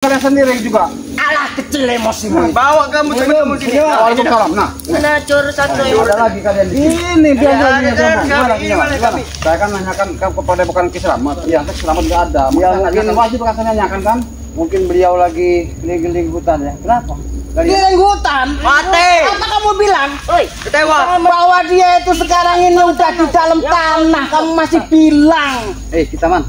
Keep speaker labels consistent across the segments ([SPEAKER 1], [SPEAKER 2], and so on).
[SPEAKER 1] Kalian sendiri juga.
[SPEAKER 2] Alah kecil emosimu.
[SPEAKER 3] Bawa kamu teman-teman sini.
[SPEAKER 1] Waalaikumsalam. Nah,
[SPEAKER 2] Menacur satu yang
[SPEAKER 1] ada lagi kalian. Ini biar
[SPEAKER 3] kami.
[SPEAKER 1] Saya kan nanyakan kepada bukan Kiselamat. Yang Kiselamat nggak ada. Mungkin wajib kan saya nanyakan kan. Mungkin beliau lagi keliling hutan ya. Kenapa?
[SPEAKER 2] keliling hutan.
[SPEAKER 3] Mati.
[SPEAKER 2] Apa kamu bilang? Oi,
[SPEAKER 3] Kecewa.
[SPEAKER 2] bahwa dia itu sekarang ini udah di dalam tanah. Kamu masih bilang
[SPEAKER 1] Kita man.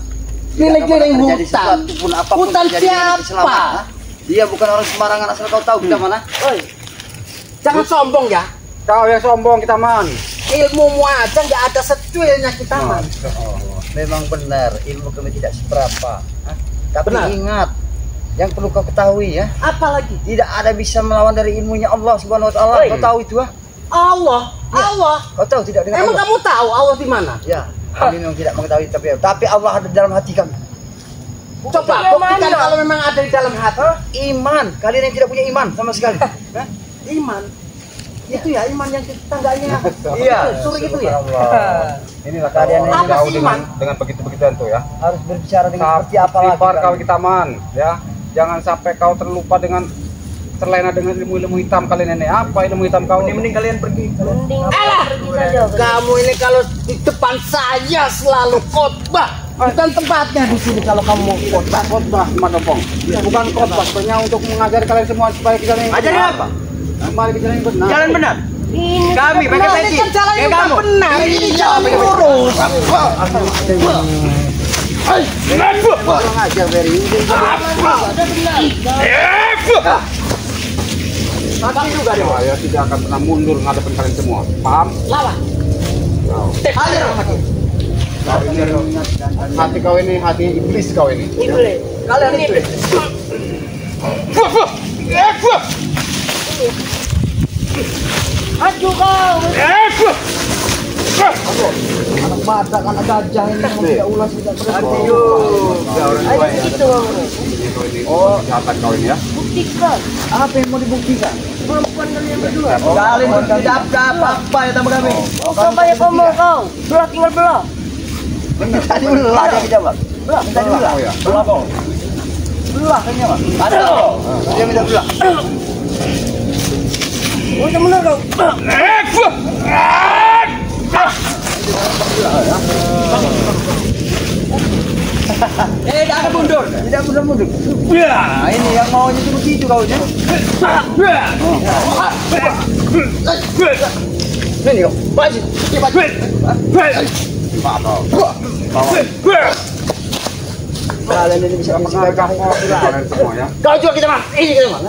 [SPEAKER 2] keliling hutan. Hutan siapa?
[SPEAKER 1] Dia bukan orang sembarangan asal kau tahu kita mana.
[SPEAKER 2] Oi, jangan sombong ya.
[SPEAKER 1] Kau yang sombong kita man.
[SPEAKER 2] Ilmumu aja nggak ada secuilnya kita man.
[SPEAKER 4] Memang benar ilmu kami tidak seberapa. Tapi
[SPEAKER 2] Benar.
[SPEAKER 4] ingat, yang perlu kau ketahui ya,
[SPEAKER 2] Apalagi
[SPEAKER 4] tidak ada bisa melawan dari ilmunya Allah Subhanahu wa taala.
[SPEAKER 2] Oi.
[SPEAKER 4] Kau tahu itu ah?
[SPEAKER 2] Allah, Allah.
[SPEAKER 4] Kau tahu tidak dengan
[SPEAKER 2] Emang
[SPEAKER 4] Allah?
[SPEAKER 2] kamu tahu Allah di mana?
[SPEAKER 4] Ya, kami memang tidak mengetahui tapi Allah ada di dalam hati kami.
[SPEAKER 2] Coba buktikan kalau memang ada di dalam hati.
[SPEAKER 4] Iman, kalian yang tidak punya iman sama sekali. Hah?
[SPEAKER 2] Iman. Itu ya iman yang tetangganya.
[SPEAKER 4] Iya,
[SPEAKER 2] Suruh itu ya.
[SPEAKER 4] subhanallah.
[SPEAKER 1] Inilah
[SPEAKER 4] Kalian
[SPEAKER 1] kalian
[SPEAKER 4] ini
[SPEAKER 2] Apa
[SPEAKER 1] jauh
[SPEAKER 2] sih,
[SPEAKER 1] dengan
[SPEAKER 2] Man?
[SPEAKER 1] begitu-begituan tuh ya.
[SPEAKER 4] Harus berbicara dengan seperti apa lagi?
[SPEAKER 1] Sabar kau
[SPEAKER 4] kalian?
[SPEAKER 1] kita man ya. Jangan sampai kau terlupa dengan terlena dengan ilmu-ilmu hitam kalian ini. Apa ilmu hitam kau?
[SPEAKER 4] Mending kalian pergi.
[SPEAKER 2] Alah, kamu ini kalau di depan saya selalu khotbah. Bukan tempatnya di sini kalau kamu mau khotbah.
[SPEAKER 1] Khotbah Madopong. Bukan khotbah, sebenarnya untuk mengajari kalian semua supaya kita ini.
[SPEAKER 3] Ajarin apa?
[SPEAKER 1] Kembali ke jalan yang benar.
[SPEAKER 3] Jalan benar. Kami pakai
[SPEAKER 2] Nah,
[SPEAKER 3] peci.
[SPEAKER 2] ini kan jalan
[SPEAKER 3] Kayak
[SPEAKER 2] yang
[SPEAKER 3] kamu.
[SPEAKER 2] benar. Ini jalan lurus.
[SPEAKER 4] Kurang ajar Berry.
[SPEAKER 1] Tapi juga dia. Saya tidak akan pernah mundur ngadepin kalian semua. Paham?
[SPEAKER 2] Lawan.
[SPEAKER 1] Hajar lagi. Hati kau ini hati iblis kau ini.
[SPEAKER 4] Kalian iblis.
[SPEAKER 2] Maju kau.
[SPEAKER 4] Anak badak, anak gajah ini memang tidak ulas tidak pernah.
[SPEAKER 2] Ayo gitu.
[SPEAKER 1] Oh, kejahatan kau ini ya.
[SPEAKER 2] Buktikan.
[SPEAKER 4] Apa yang mau dibuktikan?
[SPEAKER 2] Kemampuan kalian berdua.
[SPEAKER 4] Kalian tidak apa-apa ya sama kami.
[SPEAKER 2] Coba ya kamu kau. Belah tinggal belah.
[SPEAKER 4] Minta dibelah dia dijawab. Belah, minta dibelah.
[SPEAKER 1] Oh ya.
[SPEAKER 4] Belah kok. Belah kayaknya Pak. Ada kok. Dia minta belah.
[SPEAKER 2] Oh, yang benar kau.
[SPEAKER 4] Jangan mundur. Tidak mundur. Nah, ini yang maunya itu begitu kau nya. Ini kok. Maju. Cepat. Kalian ini bisa
[SPEAKER 1] Pernah kalian semua ya.
[SPEAKER 2] Kau juga kita mas. Ini kita mas.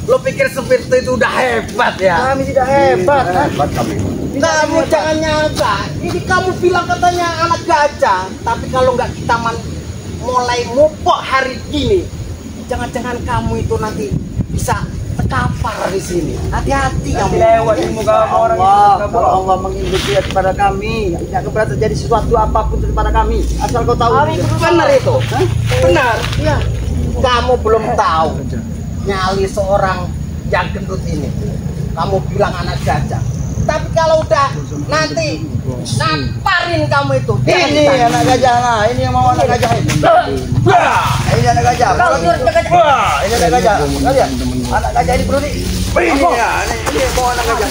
[SPEAKER 2] Lo pikir supir itu udah hebat ya?
[SPEAKER 4] Kami tidak hebat.
[SPEAKER 1] Hebat kami.
[SPEAKER 2] Kamu jangan nyangka. Ini kamu bilang katanya anak gajah, tapi kalau nggak kita mulai mupok hari ini, jangan-jangan kamu itu nanti bisa terkapar di sini. Hati-hati kamu.
[SPEAKER 4] Lewat ilmu kamu orang itu. Kalau Allah menginduksi kepada kami, tidak keberatan terjadi sesuatu apapun kepada kami. Asal kau tahu.
[SPEAKER 2] Benar itu? Benar. Iya. Kamu belum tahu nyali seorang yang gendut ini. Kamu bilang anak gajah. Tapi kalau udah nanti namparin kamu itu.
[SPEAKER 4] Ini anak gajah nah, ini yang mau anak gajah ini. Ini anak gajah.
[SPEAKER 2] Kalau dia anak gajah.
[SPEAKER 4] Ini anak gajah. Lihat, anak gajah ini perlu di. Ini ya, ini mau anak gajah.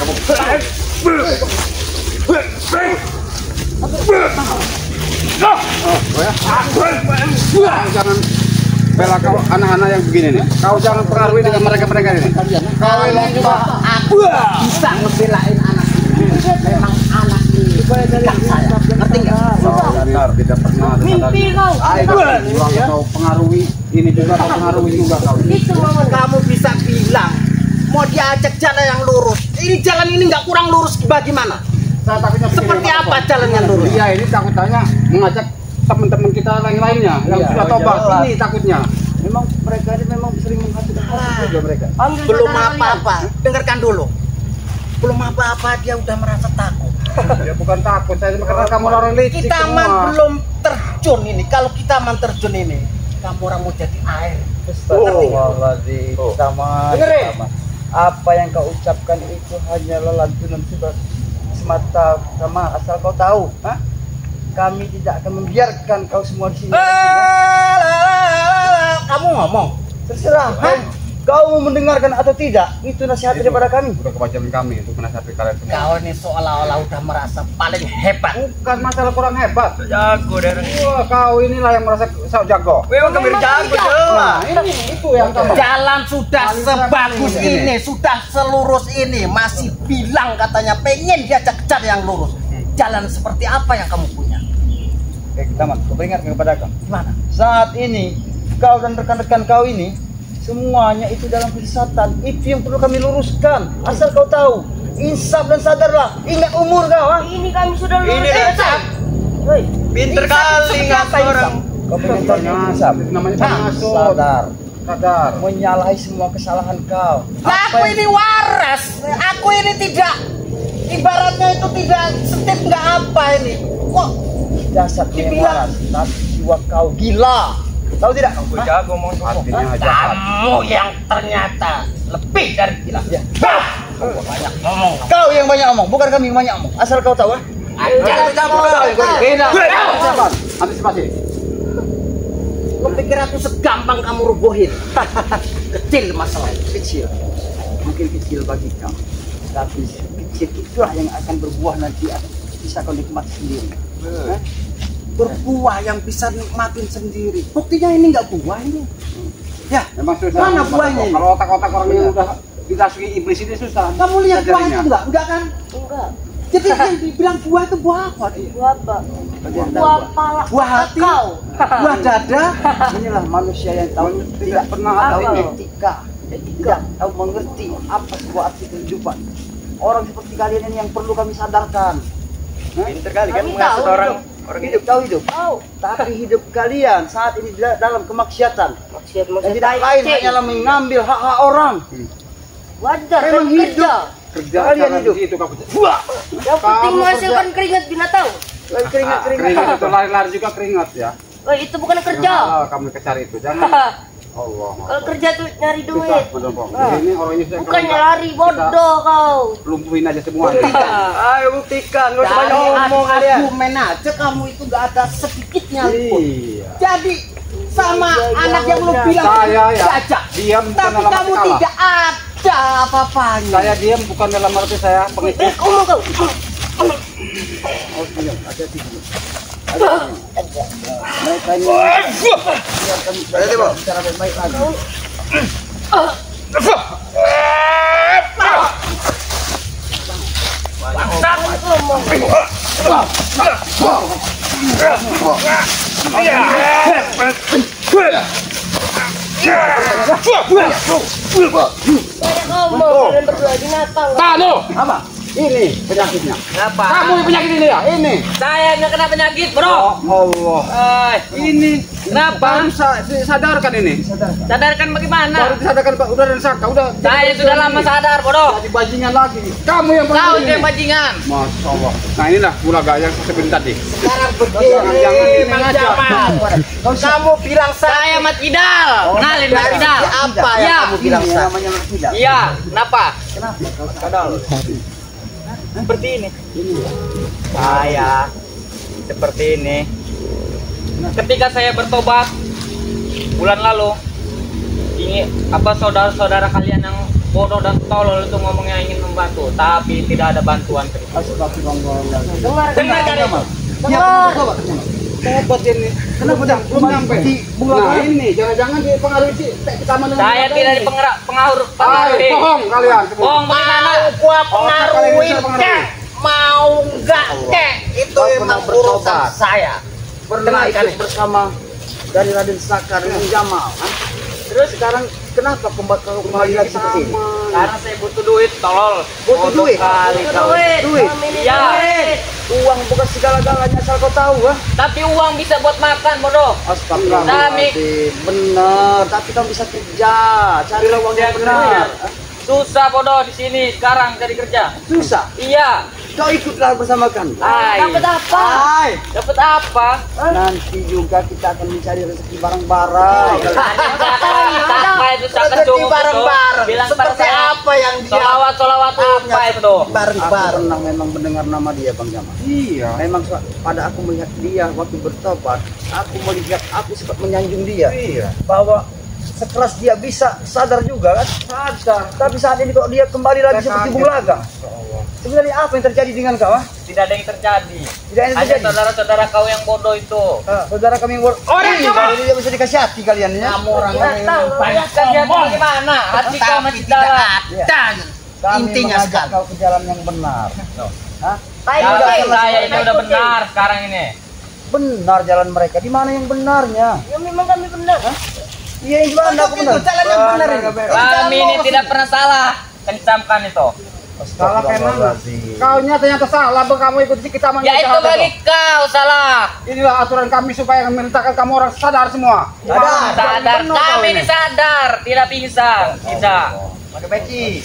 [SPEAKER 1] Jangan bela kau anak-anak yang begini nih. Kau jangan pengaruhi dengan mereka-mereka ini.
[SPEAKER 2] Kau ini juga aku bisa ngebelain anak ini. Memang anak ini kan saya. Ngerti nggak?
[SPEAKER 1] Kau benar tidak pernah ada
[SPEAKER 2] Mimpi kau.
[SPEAKER 1] kau pengaruhi ini juga kau pengaruhi juga kau.
[SPEAKER 2] Itu kamu bisa bilang mau diajak jalan yang lurus. Ini jalan ini nggak kurang lurus bagaimana?
[SPEAKER 1] Saya takutnya begini,
[SPEAKER 2] Seperti
[SPEAKER 1] Pak.
[SPEAKER 2] apa jalan yang lurus?
[SPEAKER 1] Iya, ini takutnya mengajak teman-teman kita lain-lainnya yang
[SPEAKER 4] Iya,
[SPEAKER 1] sudah tobat.
[SPEAKER 4] jelas.
[SPEAKER 1] Ini takutnya.
[SPEAKER 4] Memang mereka ini memang sering menghasilkan orang juga mereka.
[SPEAKER 2] Belum apa-apa. Dengarkan dulu. Belum apa-apa dia udah merasa takut.
[SPEAKER 1] Ya bukan takut, saya karena kamu orang licik
[SPEAKER 2] Kita
[SPEAKER 1] semua.
[SPEAKER 2] man belum terjun ini. Kalau kita man terjun ini, kamu orang mau jadi air.
[SPEAKER 4] Astagfirullahaladzim. Sama.
[SPEAKER 2] Dengerin.
[SPEAKER 4] Apa yang kau ucapkan itu hanyalah lantunan semata sama asal kau tahu. Kami tidak akan membiarkan kau semua di sini.
[SPEAKER 2] ngomong.
[SPEAKER 4] Terserah. Kau mau mendengarkan atau tidak, itu nasihat daripada kami.
[SPEAKER 1] Udah kewajiban kami untuk menasihati kalian semua.
[SPEAKER 2] Kau ini seolah-olah udah merasa paling hebat.
[SPEAKER 1] Bukan masalah kurang hebat.
[SPEAKER 3] Jago dari.
[SPEAKER 1] Wah, kau inilah yang merasa sok jago.
[SPEAKER 3] Memang kami jago Jo.
[SPEAKER 1] Nah, ini itu yang kamu.
[SPEAKER 2] Jalan sudah sebagus ini, sudah selurus ini, masih bilang katanya pengen diajak kejar yang lurus. Jalan seperti apa yang kamu punya?
[SPEAKER 4] Tamat, kau peringatkan kepada kau.
[SPEAKER 2] Gimana?
[SPEAKER 4] Saat ini, kau dan rekan-rekan kau ini, semuanya itu dalam kesesatan. Itu yang perlu kami luruskan. Asal kau tahu, insaf dan sadarlah. Ingat umur kau. Ha?
[SPEAKER 5] Ini kami sudah lulus.
[SPEAKER 3] Ini dah.
[SPEAKER 5] Woi,
[SPEAKER 3] Pinter kali ngasih orang.
[SPEAKER 4] Kau mengingatkan insaf.
[SPEAKER 1] Itu namanya pengasuh.
[SPEAKER 4] Sadar. Menyalahi semua kesalahan kau.
[SPEAKER 2] Aku ini waras, aku ini tidak, ibaratnya itu tidak setip nggak apa ini. Kok
[SPEAKER 4] Jasad yang waras, tapi jiwa kau gila. Tahu tidak?
[SPEAKER 3] Aku jago mau ngomong.
[SPEAKER 1] Artinya jahat.
[SPEAKER 2] kamu yang ternyata lebih dari gila.
[SPEAKER 4] Ya.
[SPEAKER 2] Banyak ngomong.
[SPEAKER 4] Kau yang banyak omong, bukan kami yang banyak omong. Asal kau tahu. Ha?
[SPEAKER 2] Jangan campur.
[SPEAKER 1] Beda. Antisipasi.
[SPEAKER 2] Kau pikir aku segampang kamu rubuhin? Kecil masalah.
[SPEAKER 4] Kecil, mungkin kecil bagi kau, tapi kecil itulah yang akan berbuah nanti bisa kau nikmati sendiri. Ha?
[SPEAKER 2] Berbuah yang bisa nikmatin sendiri. Buktinya ini nggak buah ini. Ya,
[SPEAKER 1] Memang susah.
[SPEAKER 2] Mana buahnya ini?
[SPEAKER 1] Kalau otak-otak orang yang udah dikasih iblis ini susah.
[SPEAKER 2] Kamu lihat buah itu
[SPEAKER 1] Jadinya.
[SPEAKER 2] enggak kan?
[SPEAKER 5] enggak.
[SPEAKER 2] Jadi yang dibilang buah itu buah apa?
[SPEAKER 5] Buah apa?
[SPEAKER 4] Bagian tahu,
[SPEAKER 5] Buah
[SPEAKER 4] Pak.
[SPEAKER 5] pala.
[SPEAKER 2] Buah hati,
[SPEAKER 5] Kau.
[SPEAKER 2] buah dada.
[SPEAKER 4] Inilah manusia yang tahu tidak pernah
[SPEAKER 5] Apa?
[SPEAKER 4] tahu etika, tidak tahu mengerti apa sebuah arti kehidupan. Orang seperti kalian ini yang perlu kami sadarkan.
[SPEAKER 3] Pinter kali kan
[SPEAKER 5] Kami
[SPEAKER 3] mengasih
[SPEAKER 5] tahu,
[SPEAKER 3] orang.
[SPEAKER 4] Orang hidup tahu hidup,
[SPEAKER 5] Kau.
[SPEAKER 4] tapi hidup kalian saat ini dalam kemaksiatan.
[SPEAKER 5] Maksud
[SPEAKER 4] Dan tidak lain hanyalah mengambil hak-hak orang.
[SPEAKER 5] Wajar.
[SPEAKER 4] Memang
[SPEAKER 5] kan kerja.
[SPEAKER 1] Kerja
[SPEAKER 4] Kalian
[SPEAKER 1] jangan
[SPEAKER 4] hidup.
[SPEAKER 1] begitu kamu.
[SPEAKER 5] Yang penting menghasilkan keringat binatang.
[SPEAKER 4] Lagi keringat-keringat.
[SPEAKER 1] Keringat itu lari-lari juga keringat ya.
[SPEAKER 5] Woi, itu bukan kerja.
[SPEAKER 1] Jangan kamu kejar itu. Jangan. Allah.
[SPEAKER 5] Kalau kerja tuh nyari
[SPEAKER 1] Bisa,
[SPEAKER 5] duit.
[SPEAKER 1] benar, Bang. Ini orangnya sudah
[SPEAKER 5] Bukannya lari bodoh kau.
[SPEAKER 1] lumpuhin aja semua.
[SPEAKER 3] Ayo buktikan, nggak usah banyak
[SPEAKER 2] Dari
[SPEAKER 3] ngomong kalian.
[SPEAKER 2] argumen aja kamu itu nggak ada sedikitnya pun.
[SPEAKER 1] Iya.
[SPEAKER 2] Jadi sama
[SPEAKER 5] Iya,
[SPEAKER 2] anak yang lu
[SPEAKER 5] iya.
[SPEAKER 2] bilang
[SPEAKER 1] Saya ya
[SPEAKER 2] gajah.
[SPEAKER 1] diam bukan
[SPEAKER 2] Tapi
[SPEAKER 1] dalam
[SPEAKER 2] kamu
[SPEAKER 1] arti kalah.
[SPEAKER 2] tidak ada apa-apanya.
[SPEAKER 1] Saya diam bukan dalam arti saya pengikut.
[SPEAKER 5] Ngomong kau.
[SPEAKER 4] Oh, diam, hati-hati. Mereka ini biarkan bicara baik-baik lagi.
[SPEAKER 5] Banyak ngomong kalian berdua binatang.
[SPEAKER 1] Tahu apa? Ini penyakitnya.
[SPEAKER 3] Kenapa?
[SPEAKER 1] Kamu yang penyakit ini ya? Ini.
[SPEAKER 3] Saya nggak kena penyakit, bro.
[SPEAKER 1] Allah. Ini
[SPEAKER 3] Kenapa?
[SPEAKER 1] baru sadarkan ini.
[SPEAKER 3] Sadarkan
[SPEAKER 1] Baru
[SPEAKER 3] bagaimana?
[SPEAKER 1] disadarkan Pak. Udah disangka. Udah.
[SPEAKER 3] Saya sudah lama sadar, bodoh.
[SPEAKER 1] Jadi bajingan lagi. Kamu yang
[SPEAKER 3] Kau
[SPEAKER 1] penyakit
[SPEAKER 3] itu yang
[SPEAKER 1] ini.
[SPEAKER 3] bajingan.
[SPEAKER 1] Masya Allah. Nah inilah gulaga yang saya sebut tadi.
[SPEAKER 2] Sekarang begini,
[SPEAKER 1] Jangan ini
[SPEAKER 2] Mang
[SPEAKER 1] aja.
[SPEAKER 2] Jamal. Kamu bilang
[SPEAKER 3] Saya Mat Kidal. Kenalin Mat
[SPEAKER 2] dari
[SPEAKER 3] Kidal.
[SPEAKER 2] apa yang
[SPEAKER 3] Iya.
[SPEAKER 2] kamu bilang
[SPEAKER 4] Ini
[SPEAKER 2] Sa?
[SPEAKER 4] namanya tidak.
[SPEAKER 3] Iya, kenapa?
[SPEAKER 4] Kenapa kau sadar?
[SPEAKER 3] Seperti ini. Saya seperti ini. Ketika saya bertobat bulan lalu, ini apa saudara-saudara kalian yang bodoh dan tolol itu ngomongnya ingin membantu, tapi tidak ada bantuan.
[SPEAKER 4] Astagfirullah.
[SPEAKER 3] Dengar kalian.
[SPEAKER 5] Dengar.
[SPEAKER 1] Hebat ini. Kenapa dah? Belum nyampe. Nah ini jangan-jangan dipengaruhi si taman dengan
[SPEAKER 3] Saya
[SPEAKER 1] gulaga
[SPEAKER 3] tidak
[SPEAKER 1] ini.
[SPEAKER 3] pengaruh
[SPEAKER 1] Ay,
[SPEAKER 3] pengaruhi.
[SPEAKER 1] bohong kalian semua.
[SPEAKER 3] Bohong bagaimana?
[SPEAKER 2] Gua
[SPEAKER 1] kalian
[SPEAKER 2] pengaruhin
[SPEAKER 1] bisa pengaruhi.
[SPEAKER 2] kek, mau nggak kek, itu
[SPEAKER 4] Kau
[SPEAKER 2] emang
[SPEAKER 4] pernah
[SPEAKER 2] urusan
[SPEAKER 4] bertobat.
[SPEAKER 2] saya.
[SPEAKER 4] Pernah ikut bersama dari Raden Sakar dengan Jamal. Ha? Terus sekarang kenapa kau kembali lagi seperti ini?
[SPEAKER 3] Karena saya butuh duit, tolol.
[SPEAKER 4] Butuh
[SPEAKER 3] Bodoh
[SPEAKER 4] duit?
[SPEAKER 3] kali kau.
[SPEAKER 4] Duit?
[SPEAKER 5] Kami ini
[SPEAKER 3] Ya.
[SPEAKER 5] duit.
[SPEAKER 4] Uang bukan segala-galanya asal kau tahu. Ha?
[SPEAKER 3] Tapi uang bisa buat makan, bodoh.
[SPEAKER 4] Astagfirullahaladzim. Benar, tapi kamu bisa kerja. Carilah uang yang benar. Ha?
[SPEAKER 3] Susah bodoh di sini sekarang cari kerja.
[SPEAKER 4] Susah.
[SPEAKER 3] Iya.
[SPEAKER 4] Kau ikutlah bersama kami.
[SPEAKER 3] Dapat apa?
[SPEAKER 4] Hai.
[SPEAKER 3] Dapat apa?
[SPEAKER 4] Nanti juga kita akan mencari rezeki bareng-bareng.
[SPEAKER 3] Apa itu sangat
[SPEAKER 2] Rezeki
[SPEAKER 3] cukup
[SPEAKER 2] bareng-bareng.
[SPEAKER 3] Bilang pada
[SPEAKER 2] Seperti
[SPEAKER 3] saya.
[SPEAKER 2] apa yang dia
[SPEAKER 3] Solawat apa itu?
[SPEAKER 4] Aku
[SPEAKER 2] bareng-bareng?
[SPEAKER 4] pernah memang mendengar nama dia, Bang Jamal.
[SPEAKER 1] Iya.
[SPEAKER 4] Memang pada aku melihat dia waktu bertobat, aku melihat aku sempat menyanjung dia
[SPEAKER 1] Iya.
[SPEAKER 4] bahwa sekelas dia bisa sadar juga kan? Sadar. Tapi saat ini kok dia kembali lagi seperti bulaga. Sebenarnya apa yang terjadi dengan kau?
[SPEAKER 3] Tidak ada yang terjadi.
[SPEAKER 4] Tidak ada yang
[SPEAKER 3] Hanya
[SPEAKER 4] terjadi.
[SPEAKER 3] saudara-saudara kau yang bodoh itu.
[SPEAKER 4] Saudara kami yang orang juga dia bisa dikasih hati kalian ya.
[SPEAKER 2] Kamu orang
[SPEAKER 5] Nggak tahu.
[SPEAKER 2] banyak
[SPEAKER 3] Lihat
[SPEAKER 2] ngomong.
[SPEAKER 3] bagaimana hati kau
[SPEAKER 2] Tapi
[SPEAKER 3] masih
[SPEAKER 2] tidak
[SPEAKER 3] dalam.
[SPEAKER 2] ada.
[SPEAKER 4] Kami
[SPEAKER 2] Intinya
[SPEAKER 4] mengajak
[SPEAKER 2] sekarang.
[SPEAKER 4] kau ke jalan yang benar. Hah?
[SPEAKER 5] Baik,
[SPEAKER 3] Jalan
[SPEAKER 5] baik.
[SPEAKER 3] saya ini udah benar sekarang ini.
[SPEAKER 4] Benar jalan mereka. Di mana yang benarnya?
[SPEAKER 5] Ya memang kami benar.
[SPEAKER 4] Iya yang mana aku benar?
[SPEAKER 2] Jalan yang benar ini.
[SPEAKER 3] Kami ini tidak pernah salah. Kencamkan itu.
[SPEAKER 1] Salah kayak mana? Kau nya ternyata salah, kamu ikuti kita
[SPEAKER 3] Ya itu bagi kau salah.
[SPEAKER 1] Inilah aturan kami supaya memerintahkan kamu orang sadar semua.
[SPEAKER 3] Sadar. Kami ini sadar. Tidak pingsan. Tidak.
[SPEAKER 4] Pakai peci.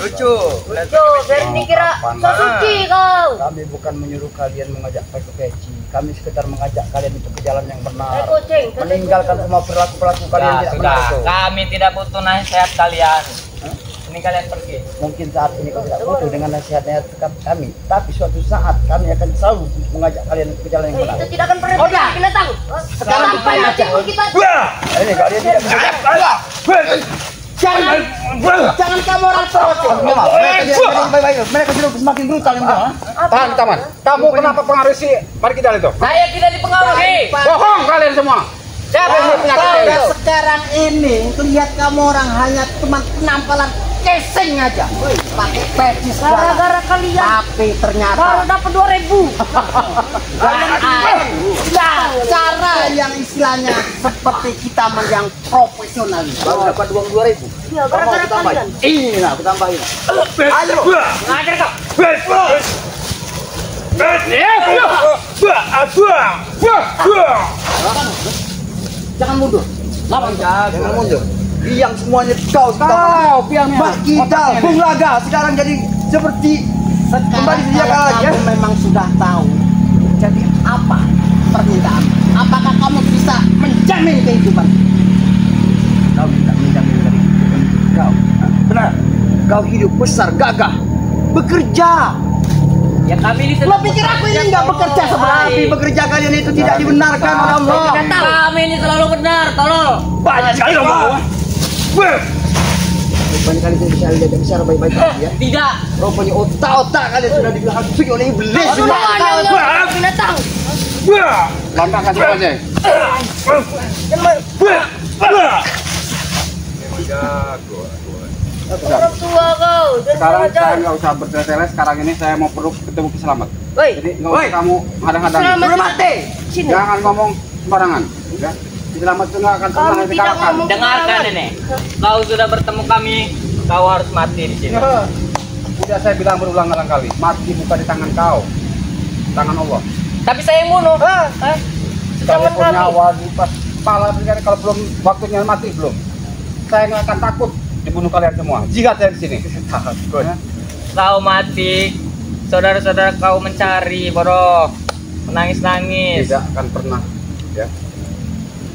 [SPEAKER 3] Lucu.
[SPEAKER 5] Lucu, biar dikira so suci kau.
[SPEAKER 4] Kami bukan menyuruh kalian mengajak pakai peci. Kami sekedar mengajak kalian untuk ke jalan yang benar.
[SPEAKER 5] Kucing.
[SPEAKER 4] Meninggalkan semua perilaku kalian
[SPEAKER 3] Ya,
[SPEAKER 4] tidak
[SPEAKER 3] sudah.
[SPEAKER 4] benar itu.
[SPEAKER 3] Kami tidak butuh nasihat kalian. Ini kalian pergi.
[SPEAKER 4] Mungkin saat ini kau tidak butuh dengan nasihat-nasihat kami, tapi suatu saat kami akan selalu mengajak kalian ke jalan yang benar.
[SPEAKER 5] Itu tidak akan pernah terjadi binatang.
[SPEAKER 2] Sekarang
[SPEAKER 5] Sampai
[SPEAKER 2] kita
[SPEAKER 5] mati pun kita.
[SPEAKER 4] Ini kalian tidak bisa.
[SPEAKER 2] Jangan kamu orang protes.
[SPEAKER 4] Mereka sudah semakin brutal yang benar.
[SPEAKER 1] Tahan, taman. Kamu kenapa pengaruh si Markidal itu?
[SPEAKER 3] Saya tidak dipengaruhi.
[SPEAKER 1] Bohong kalian semua. Siapa yang punya
[SPEAKER 2] Kalau sekarang ini itu lihat kamu orang hanya cuma penampalan casing aja. Woi, pakai peci segala.
[SPEAKER 5] Gara-gara kalian
[SPEAKER 2] Tapi ternyata
[SPEAKER 5] baru dapat 2.000.
[SPEAKER 2] Nah, cara yang istilahnya seperti kita yang profesional.
[SPEAKER 4] Baru dapat uang 2.000.
[SPEAKER 5] Ya, gara-gara kalian.
[SPEAKER 4] Ini lah, aku tambahin.
[SPEAKER 2] Ayo.
[SPEAKER 3] Ngajar kau.
[SPEAKER 2] Jangan mundur.
[SPEAKER 4] Jangan mundur. Biang semuanya kau
[SPEAKER 1] biangnya.
[SPEAKER 4] Markidal, Bung Laga sekarang jadi seperti kembali sedia kala lagi ya.
[SPEAKER 2] Kamu memang sudah tahu. Jadi apa permintaan? Apakah kamu bisa menjamin kehidupan?
[SPEAKER 4] Kau minta menjamin dari kehidupan kau. Benar. Kau hidup besar, gagah, bekerja.
[SPEAKER 3] Ya kami ini
[SPEAKER 2] Lo pikir aku ini nggak bekerja
[SPEAKER 4] Tapi bekerja kalian itu tidak dibenarkan oleh Allah.
[SPEAKER 3] Kami ini selalu benar, tolong.
[SPEAKER 4] Banyak sekali kamu. Banyak kali saya bisa lihat bicara baik-baik ya.
[SPEAKER 3] Tidak.
[SPEAKER 4] Rupanya otak-otak kalian sudah dihantui oleh iblis.
[SPEAKER 5] Binatang.
[SPEAKER 1] Lantangkan semuanya.
[SPEAKER 5] Orang tua kau.
[SPEAKER 1] Sekarang
[SPEAKER 5] Jangan
[SPEAKER 1] saya nggak usah bertele-tele. Sekarang ini saya mau perlu ketemu Kiselamat.
[SPEAKER 5] Woi,
[SPEAKER 1] Jadi nggak usah kamu hadang-hadang.
[SPEAKER 5] Selamat.
[SPEAKER 2] Belum mati.
[SPEAKER 5] sini.
[SPEAKER 1] Jangan ngomong sembarangan. Ya. Kiselamat itu nggak akan pernah
[SPEAKER 5] Kami tidak
[SPEAKER 1] dikalahkan.
[SPEAKER 5] ngomong.
[SPEAKER 3] Dengarkan ini. Kau sudah bertemu kami, kau harus mati di sini.
[SPEAKER 1] Sudah saya bilang berulang-ulang kali, mati bukan di tangan kau, tangan Allah.
[SPEAKER 3] Tapi saya yang bunuh.
[SPEAKER 1] Sekalipun
[SPEAKER 5] kami.
[SPEAKER 1] nyawa di pas kepala kalau belum waktunya mati belum, saya nggak akan takut dibunuh kalian semua. Jika saya di sini, takut.
[SPEAKER 3] Kau mati, saudara-saudara kau mencari, bodoh, menangis-nangis.
[SPEAKER 1] Tidak akan pernah. Ya.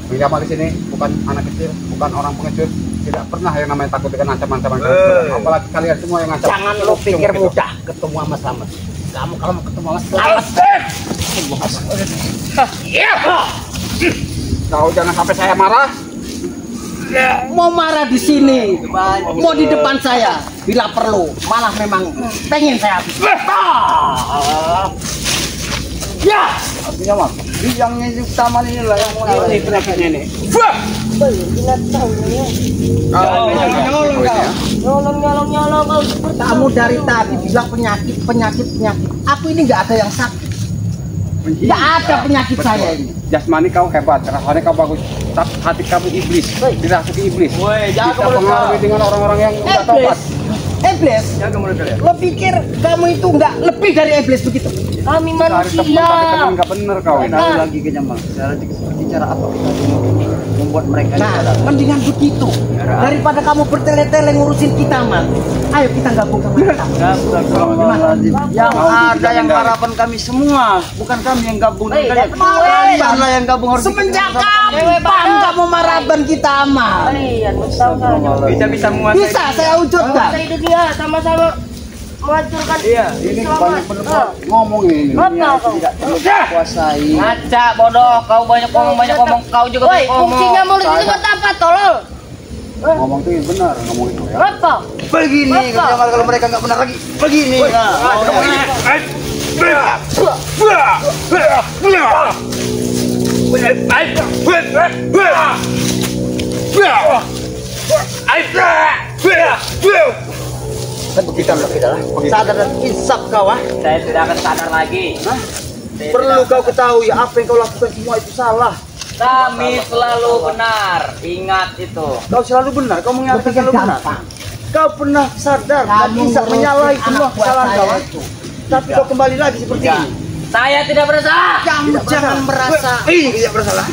[SPEAKER 1] Menjamal di sini bukan anak kecil, bukan orang pengecut. Tidak pernah yang namanya takut dengan ancaman-ancaman. Apalagi kalian semua yang ngancam.
[SPEAKER 2] Jangan lo pikir mudah ketemu sama Slamet. Kamu kalau mau ketemu sama Slamet,
[SPEAKER 1] Kau jangan sampai saya marah.
[SPEAKER 2] mau marah di sini, mau di depan saya, bila perlu, malah memang pengen saya habis.
[SPEAKER 1] Ya, artinya mah, biangnya di taman inilah yang mulai ini penyakitnya ini.
[SPEAKER 5] Binatang ya. Nyolong kau seperti
[SPEAKER 2] Kamu dari tadi bilang penyakit. Aku ini nggak ada yang sakit. Nggak ada penyakit saya ini.
[SPEAKER 1] Jasmani kau hebat, rohani kau bagus, tapi hati kamu iblis, dirasuki iblis.
[SPEAKER 4] Woi,
[SPEAKER 1] Kita pengaruhi dengan orang-orang yang udah tobat.
[SPEAKER 2] Iblis. Lo pikir kamu itu nggak lebih dari iblis begitu?
[SPEAKER 5] kami
[SPEAKER 1] Cari teman tapi
[SPEAKER 5] manusia.
[SPEAKER 1] teman nggak bener kau.
[SPEAKER 4] Tahu lagi ke Jamal. Cara seperti cara apa kita membuat mereka
[SPEAKER 2] Nah,
[SPEAKER 4] sadar.
[SPEAKER 2] mendingan begitu. Daripada kamu bertele-tele ngurusin kita mah. Ayo kita gabung sama kita.
[SPEAKER 4] Yang ada yang harapan kami semua, bukan kami yang gabung
[SPEAKER 5] Woi,
[SPEAKER 4] dengan kalian.
[SPEAKER 5] woi.
[SPEAKER 4] Kalian yang gabung harus
[SPEAKER 2] Semenjak
[SPEAKER 5] Cewek
[SPEAKER 2] kapan
[SPEAKER 5] pada.
[SPEAKER 2] kamu maraban kita mah?
[SPEAKER 5] Kalian tahu saja.
[SPEAKER 3] Kita bisa menguasai.
[SPEAKER 2] Bisa saya wujudkan.
[SPEAKER 5] Menguasai dunia sama-sama menghancurkan
[SPEAKER 1] Ini
[SPEAKER 5] Islam.
[SPEAKER 1] banyak bener ngomong ini.
[SPEAKER 5] Apa kau?
[SPEAKER 4] tidak kuasai.
[SPEAKER 3] Ngaca bodoh, kau banyak ngomong, kau juga
[SPEAKER 5] Woi,
[SPEAKER 3] banyak ngomong.
[SPEAKER 5] fungsinya mulut itu buat apa, tolol?
[SPEAKER 1] Ngomong tuh benar, ngomong itu ya.
[SPEAKER 5] Apa?
[SPEAKER 4] Begini, kalau mereka nggak benar lagi, begini. Kan begitu lah. Sadar dan insaf kau, ah.
[SPEAKER 3] Saya tidak akan sadar lagi.
[SPEAKER 4] Perlu kau ketahui apa yang kau lakukan semua itu salah.
[SPEAKER 3] Kami selalu benar. Ingat itu.
[SPEAKER 4] Kau selalu benar, kau mengatakan selalu benar. Kau pernah sadar dan insaf menyalahi semua kesalahan kau, ah. Tapi kau kembali lagi seperti
[SPEAKER 3] Ya.
[SPEAKER 4] ini.
[SPEAKER 3] Saya tidak bersalah.
[SPEAKER 2] Kamu jangan merasa
[SPEAKER 4] Ini tidak bersalah.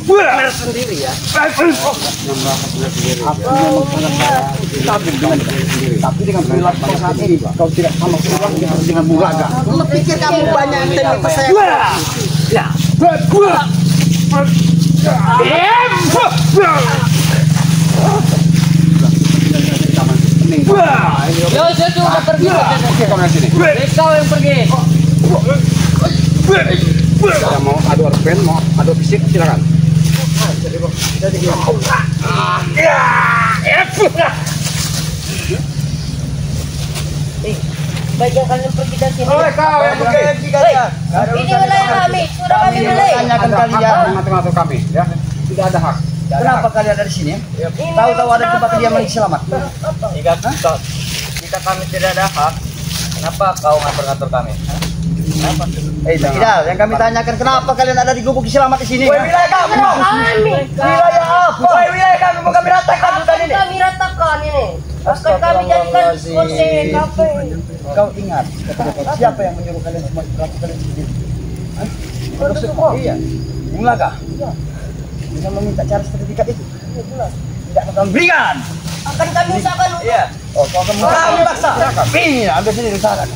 [SPEAKER 2] benar sendiri ya.
[SPEAKER 1] Tapi dengan perilaku kau saat ini, kau tidak sama sekali dengan Muraga.
[SPEAKER 2] Lu pikir kamu banyak yang tembak saya?
[SPEAKER 3] Ya. Yo, saya cuma pergi.
[SPEAKER 1] Oke, kau dari sini.
[SPEAKER 3] Kau yang pergi.
[SPEAKER 1] Kalau mau adu argumen, mau adu fisik, silakan.
[SPEAKER 5] Baiknya kalian pergi dari sini.
[SPEAKER 4] Kau yang pergi kalian.
[SPEAKER 5] Ini wilayah kami. Sudah kami beli.
[SPEAKER 4] Tanyakan
[SPEAKER 1] Ada
[SPEAKER 4] kalian.
[SPEAKER 1] hak mengatur kami, ya. Tidak ada hak.
[SPEAKER 4] Kenapa kalian ada di sini? Tahu-tahu ada tempat kediaman yang selamat.
[SPEAKER 3] Jika kami tidak ada hak, kenapa kau ngatur-ngatur kami?
[SPEAKER 4] Tidak, yang kami tanyakan kenapa kalian ada di gubuk selamat di sini?
[SPEAKER 5] Wilayah kami.
[SPEAKER 4] Wilayah apa? Wilayah kami mau kami ratakan hutan ini.
[SPEAKER 5] Kami ratakan ini. Akan kami jadikan kose kafe.
[SPEAKER 4] Kau ingat siapa yang menyuruh kalian semua melakukan ini sendiri? Iya, Bung Laga. Bisa meminta cara sertifikat itu? Tidak akan berikan.
[SPEAKER 5] Akan kami usahakan.
[SPEAKER 3] Iya.
[SPEAKER 4] Oh, kau akan memaksa. Ini, ambil sini usahakan.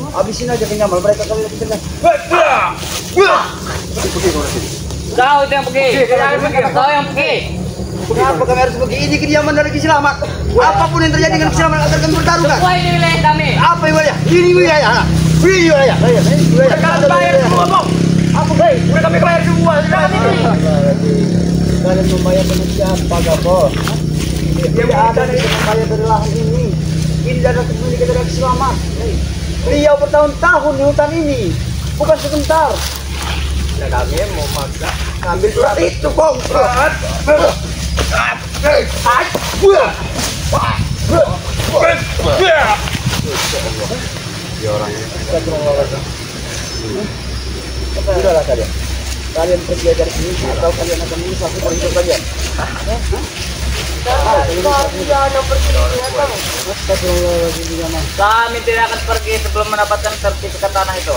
[SPEAKER 4] Habisin aja penyamal mereka kalau lebih tegas.
[SPEAKER 3] Kau itu yang pergi. Kau yang pergi.
[SPEAKER 4] Kenapa kami harus pergi? Ini kediaman dari Kiselamat. Apapun yang terjadi dengan Kiselamat akan kami pertaruhkan.
[SPEAKER 3] Semua ini wilayah kami.
[SPEAKER 4] Apa wilayah? Ini wilayah. Ini wilayah. Ini wilayah. Kalian bayar semua, Bang. Apa, hei? Udah kami bayar semua. Kalian membayar dengan siapa, Gabor? Dia ada yang membayar dari lahan ini. Ini dana kepemilikan dari Kiselamat. Beliau bertahun-tahun di hutan ini. Bukan sebentar. Nah, kami mau maksa ambil surat itu, Bang.
[SPEAKER 1] Dia orangnya.
[SPEAKER 4] Sudahlah kalian. Kalian pergi dari sini atau kalian akan menyesal seumur hidup kalian.
[SPEAKER 3] Kami tidak akan pergi sebelum mendapatkan sertifikat tanah itu.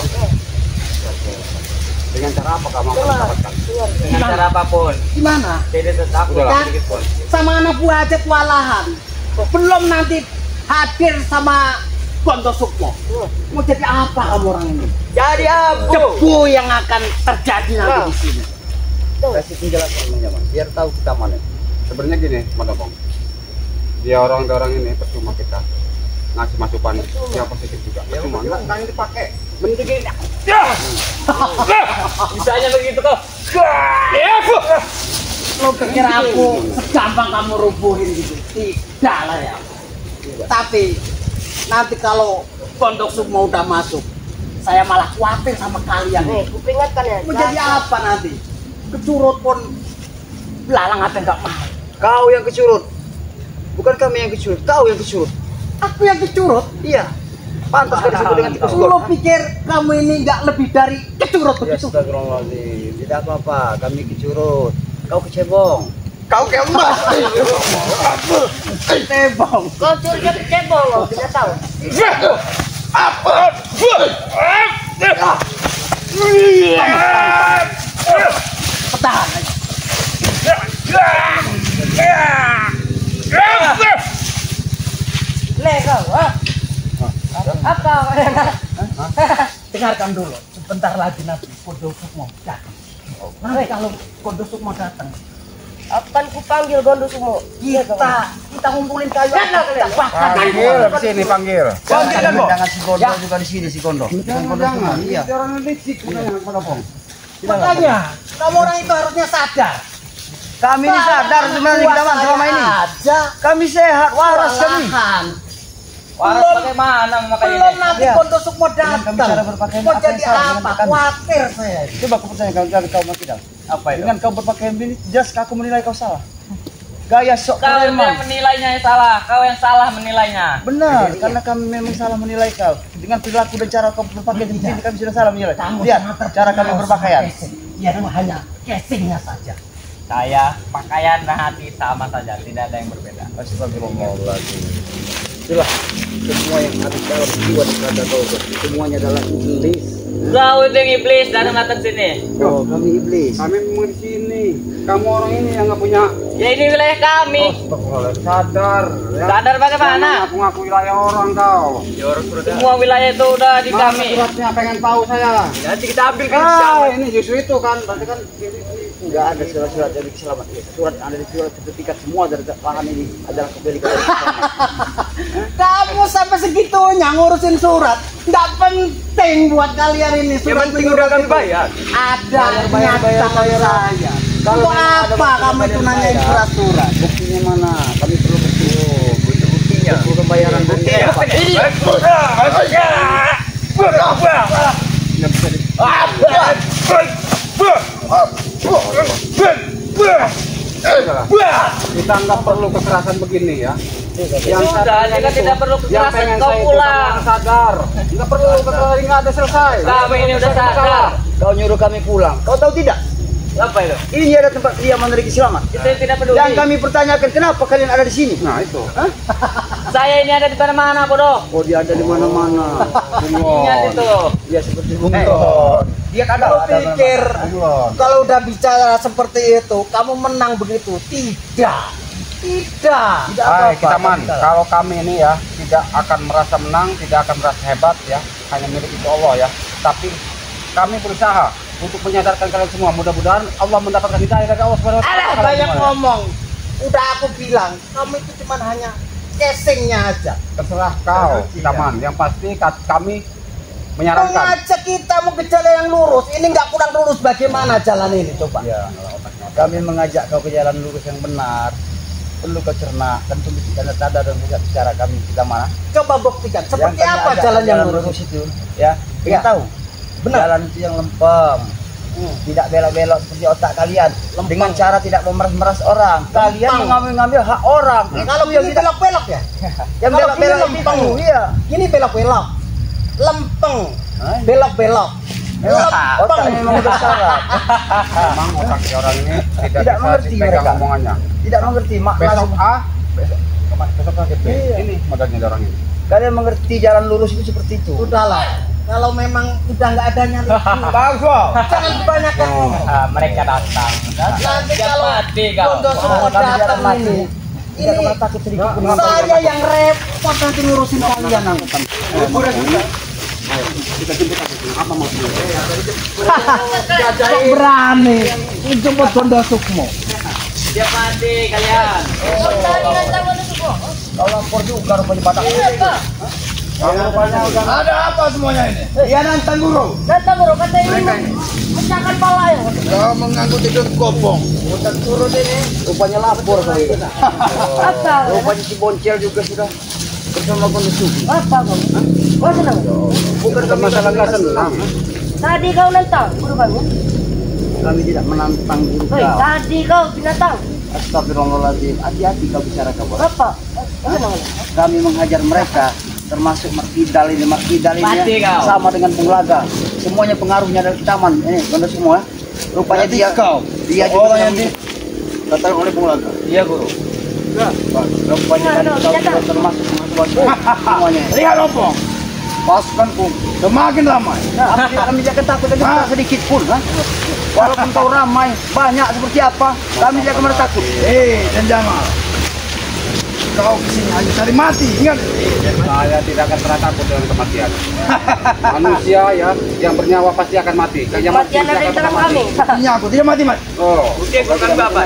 [SPEAKER 1] Dengan cara apa kamu akan mendapatkan?
[SPEAKER 3] Dengan cara apapun.
[SPEAKER 2] Gimana?
[SPEAKER 3] Tidak takut
[SPEAKER 1] Udahlah.
[SPEAKER 3] sedikit pun.
[SPEAKER 2] Sama anak buah aja kewalahan. Belum nanti hadir sama Bondo Sukmo. Mau jadi apa kamu orang ini?
[SPEAKER 4] Jadi apa?
[SPEAKER 2] Debu yang akan terjadi nanti di sini.
[SPEAKER 4] Kasih penjelasan Mas, biar tahu kita mana.
[SPEAKER 1] Sebenarnya gini, Mandopong. Dia orang ini percuma kita ngasih masukan yang positif juga. Percuma nggak yang dipakai. Mending
[SPEAKER 3] Bisanya begitu kau.
[SPEAKER 2] Lo pikir aku segampang kamu rubuhin gitu? Tidak lah ya. Tapi nanti kalau Pondok Sukmo udah masuk, saya malah khawatir sama kalian.
[SPEAKER 5] Nih, ku peringatkan ya.
[SPEAKER 2] Mau jadi apa nanti? Kecurut pun belalang ada nggak mau.
[SPEAKER 4] Kau yang kecurut. Bukan kami yang kecurut, kau yang kecurut.
[SPEAKER 2] Aku yang kecurut.
[SPEAKER 4] Iya. Pantas kau disebut dengan tikus
[SPEAKER 2] Lo
[SPEAKER 4] gor.
[SPEAKER 2] pikir kamu ini nggak lebih dari kecurut
[SPEAKER 4] Ya
[SPEAKER 2] begitu?
[SPEAKER 4] astagfirullahaladzim. Tidak apa-apa, kami kecurut. Kau kecebong.
[SPEAKER 1] kau kayak emas.
[SPEAKER 2] Tebong.
[SPEAKER 5] Kau curiga kecebong lo, tidak tahu.
[SPEAKER 2] Petahan aja.
[SPEAKER 5] Nih kau, apa?
[SPEAKER 2] Dengarkan dulu. Sebentar lagi nanti Pondok Sukmo datang. Nanti kalau Gondo Sukmo datang,
[SPEAKER 5] Akan kupanggil Gondo Sukmo.
[SPEAKER 2] kita ngumpulin kayu. Kita bakar.
[SPEAKER 1] Panggil sini panggil.
[SPEAKER 4] Jangan si Gondo juga di sini si Gondo.
[SPEAKER 1] Jangan.
[SPEAKER 4] Iya.
[SPEAKER 1] Itu orang licik makanya Pak Gopong.
[SPEAKER 2] Makanya kamu orang itu harusnya sadar.
[SPEAKER 4] Kami ini sadar sebenarnya kita selama ini.
[SPEAKER 2] Aja.
[SPEAKER 4] Kami sehat, waras kami.
[SPEAKER 3] Waras bagaimana makanya
[SPEAKER 2] Belum
[SPEAKER 3] ini?
[SPEAKER 2] nanti
[SPEAKER 4] Iya.
[SPEAKER 2] Gondo Sukmo
[SPEAKER 4] Dengan kami cara
[SPEAKER 2] datang.
[SPEAKER 4] berpakaian
[SPEAKER 2] Mau
[SPEAKER 4] apa yang
[SPEAKER 2] jadi
[SPEAKER 4] salah dengan
[SPEAKER 2] apa?
[SPEAKER 4] kami?
[SPEAKER 2] Khawatir saya.
[SPEAKER 4] Coba aku percaya kau masih tidak.
[SPEAKER 3] Apa itu?
[SPEAKER 4] Dengan kau berpakaian begini, jelas aku menilai kau salah. Gaya sok
[SPEAKER 3] Kau yang
[SPEAKER 4] preman.
[SPEAKER 3] menilainya yang salah, kau yang salah menilainya.
[SPEAKER 4] Benar, karena kami memang salah menilai kau. Dengan perilaku dan cara kau berpakaian seperti ini kami sudah salah menilai. Lihat cara kami berpakaian.
[SPEAKER 2] Ya hanya casingnya saja.
[SPEAKER 3] Saya pakaian dan hati sama saja, tidak ada yang berbeda.
[SPEAKER 4] Astagfirullahaladzim. Itulah semua yang ada dalam jiwa dan raga kau. Semuanya adalah iblis.
[SPEAKER 3] Kau itu yang iblis datang datang sini.
[SPEAKER 4] Oh, kami iblis.
[SPEAKER 1] Kami mau di sini. Kamu orang ini yang nggak punya.
[SPEAKER 3] Ya ini wilayah kami.
[SPEAKER 1] Sadar. Ya.
[SPEAKER 3] Sadar bagaimana?
[SPEAKER 1] Ngaku-ngaku wilayah orang kau.
[SPEAKER 3] Semua wilayah itu udah di
[SPEAKER 1] Mana
[SPEAKER 3] kami.
[SPEAKER 1] suratnya pengen tahu saya.
[SPEAKER 3] Nanti kita ambil kan
[SPEAKER 1] Ini justru itu kan. Berarti kan
[SPEAKER 4] Enggak ada surat-surat dari keselamatan. Surat yang ada di surat sertifikat semua dari lahan ini adalah kepemilikan dari keselamatan.
[SPEAKER 2] Kamu sampai segitunya ngurusin surat. Nggak penting buat kalian ini.
[SPEAKER 3] Yang penting udah kami bayar.
[SPEAKER 2] Ada
[SPEAKER 4] Bayar
[SPEAKER 2] saya.
[SPEAKER 4] Kalau
[SPEAKER 2] Untuk
[SPEAKER 4] memang ada
[SPEAKER 2] apa
[SPEAKER 4] bukti
[SPEAKER 2] kamu itu
[SPEAKER 4] bayar,
[SPEAKER 2] nanyain surat-surat?
[SPEAKER 4] Buktinya mana? Kami perlu bukti.
[SPEAKER 3] Buktinya.
[SPEAKER 4] Bukti pembayaran dari apa?
[SPEAKER 3] Ini.
[SPEAKER 1] kita nggak perlu kekerasan begini ya.
[SPEAKER 3] Sudah, jika tidak perlu
[SPEAKER 1] Yang
[SPEAKER 3] kekerasan
[SPEAKER 1] pengen
[SPEAKER 3] kau
[SPEAKER 1] saya itu
[SPEAKER 3] pulang.
[SPEAKER 1] kamu sadar. Nggak perlu kekerasan, nggak ada selesai.
[SPEAKER 3] Kami ini udah sadar.
[SPEAKER 4] Kau nyuruh kami pulang. Kau tahu tidak?
[SPEAKER 3] Apa itu?
[SPEAKER 4] Ini ada tempat kediaman dari selamat.
[SPEAKER 3] Itu yang tidak peduli.
[SPEAKER 4] Yang kami pertanyakan kenapa kalian ada di sini?
[SPEAKER 1] Nah itu.
[SPEAKER 3] Saya ini ada di mana-mana, bodoh.
[SPEAKER 4] Oh dia ada di mana-mana.
[SPEAKER 3] Ingat itu.
[SPEAKER 4] Dia seperti bunglon. Dia
[SPEAKER 2] Kamu pikir
[SPEAKER 4] bunglon.
[SPEAKER 2] kalau udah bicara seperti itu, kamu menang begitu? Tidak. Tidak.
[SPEAKER 1] Hai kita man, kalau kami ini ya tidak akan merasa menang, tidak akan merasa hebat ya, hanya milik itu Allah ya. Tapi kami berusaha untuk menyadarkan kalian semua. Mudah-mudahan Allah mendapatkan hidayah dari Allah Subhanahu wa
[SPEAKER 2] Alah,
[SPEAKER 1] taala.
[SPEAKER 2] banyak ngomong. Udah aku bilang, kamu itu cuma hanya casingnya aja.
[SPEAKER 1] Terserah kau, kita man. Yang pasti kami menyarankan.
[SPEAKER 2] Mengajak kita mau ke jalan yang lurus. Ini nggak kurang lurus. Bagaimana jalan ini? Coba.
[SPEAKER 4] Ya, kami mengajak kau ke jalan lurus yang benar. Perlu kau cerna dan tunduk dan sadar dan bisa bicara kami kita mana?
[SPEAKER 2] Coba buktikan. Seperti
[SPEAKER 4] Yang kami
[SPEAKER 2] apa
[SPEAKER 4] ajak
[SPEAKER 2] jalan yang
[SPEAKER 4] jalan
[SPEAKER 2] lurus?
[SPEAKER 4] itu? Ya,
[SPEAKER 2] Ya.
[SPEAKER 4] kita tahu.
[SPEAKER 2] Benar.
[SPEAKER 4] Jalan itu yang lempeng. Tidak belok-belok seperti otak kalian. Dengan cara tidak memeras-meras orang. Kalian
[SPEAKER 2] Lempeng.
[SPEAKER 4] mengambil hak orang.
[SPEAKER 2] Kalau
[SPEAKER 4] Itu yang
[SPEAKER 2] gini
[SPEAKER 4] tidak
[SPEAKER 2] belok-belok ya?
[SPEAKER 4] yang
[SPEAKER 2] kalau
[SPEAKER 4] belok-belok
[SPEAKER 2] gini lempeng.
[SPEAKER 4] itu. Iya.
[SPEAKER 2] Gini belok-belok. Lempeng.
[SPEAKER 4] Hah?
[SPEAKER 2] Belok-belok.
[SPEAKER 4] Otak
[SPEAKER 2] Lempeng.
[SPEAKER 4] memang bersyarat.
[SPEAKER 1] Memang otak si orang ini tidak
[SPEAKER 4] Tidak
[SPEAKER 1] bisa
[SPEAKER 4] mengerti
[SPEAKER 1] dipegang
[SPEAKER 4] mereka.
[SPEAKER 1] omongannya.
[SPEAKER 4] Tidak mengerti makna.
[SPEAKER 1] Besok A, besok A gitu.
[SPEAKER 4] Iya.
[SPEAKER 1] Ini modalnya dari orang ini.
[SPEAKER 4] Kalian mengerti jalan lurus itu seperti itu.
[SPEAKER 2] Udahlah. Kalau memang udah nggak ada nyari, jangan kebanyakan ngomong.
[SPEAKER 3] Mereka datang.
[SPEAKER 2] Nanti
[SPEAKER 3] Siap
[SPEAKER 2] kalau
[SPEAKER 3] mati kau.
[SPEAKER 2] Gondo Sukmo
[SPEAKER 4] Kami
[SPEAKER 2] datang
[SPEAKER 4] jangan mati.
[SPEAKER 2] ini,
[SPEAKER 4] Tidak pernah takut sedikit pun.
[SPEAKER 2] saya yang repot nanti ngurusin kalian.
[SPEAKER 1] Kita jemput aja. Apa maksudnya?
[SPEAKER 2] Kok berani jemput Gondo Sukmo?
[SPEAKER 3] Siap mati kalian.
[SPEAKER 5] Tadi nantang Gondo Sukmo.
[SPEAKER 4] Kau lapor juga rupanya Batak.
[SPEAKER 5] Apa?
[SPEAKER 2] Ada apa semuanya ini?
[SPEAKER 4] Iya nantang guru.
[SPEAKER 5] Nantang Guru kata ini pecahkan pala ya.
[SPEAKER 2] Kau mengganggu tidur kopong.
[SPEAKER 4] Udah turun ini. Rupanya lapor kau ini.
[SPEAKER 5] Apa?
[SPEAKER 4] Rupanya si Boncel juga sudah bersama Gondo Sukmo.
[SPEAKER 5] Apa kamu? Kau senang?
[SPEAKER 4] Bukan kami
[SPEAKER 1] Masalah nggak senang.
[SPEAKER 5] Tadi kau nantang guru kamu.
[SPEAKER 4] Kami tidak menantang guru
[SPEAKER 5] Hei,
[SPEAKER 4] kau.
[SPEAKER 5] tadi kau binatang.
[SPEAKER 4] Astagfirullahaladzim. Hati-hati kau bicara kau.
[SPEAKER 5] Apa? Kau senang?
[SPEAKER 4] Kami menghajar mereka. Termasuk Markidal ini
[SPEAKER 3] Mati kau.
[SPEAKER 4] sama dengan Punglaga. Semuanya pengaruhnya dari Taman. Ini Gondo semua. Rupanya dia dia juga yang dikatakan oleh Punglaga.
[SPEAKER 3] Iya guru.
[SPEAKER 4] Rupanya dari kau juga termasuk semuanya.
[SPEAKER 1] Lihat lompong. Pasukanku semakin ramai.
[SPEAKER 4] Nah, kami jangan takut dengan sedikit pun. Walaupun kau ramai, banyak seperti apa, kami jangan merasa takut.
[SPEAKER 1] Dan Jamal,
[SPEAKER 4] kau kesini hanya cari mati, ingat?
[SPEAKER 1] Saya tidak akan pernah takut dengan kematian. Manusia ya yang bernyawa pasti akan mati. Yang mati
[SPEAKER 5] Kematian ada di
[SPEAKER 1] akan
[SPEAKER 5] tangan
[SPEAKER 1] pernah mati.
[SPEAKER 5] kami.
[SPEAKER 4] Ini aku tidak mati, Mat.
[SPEAKER 1] Oh,
[SPEAKER 3] bukan Bapak,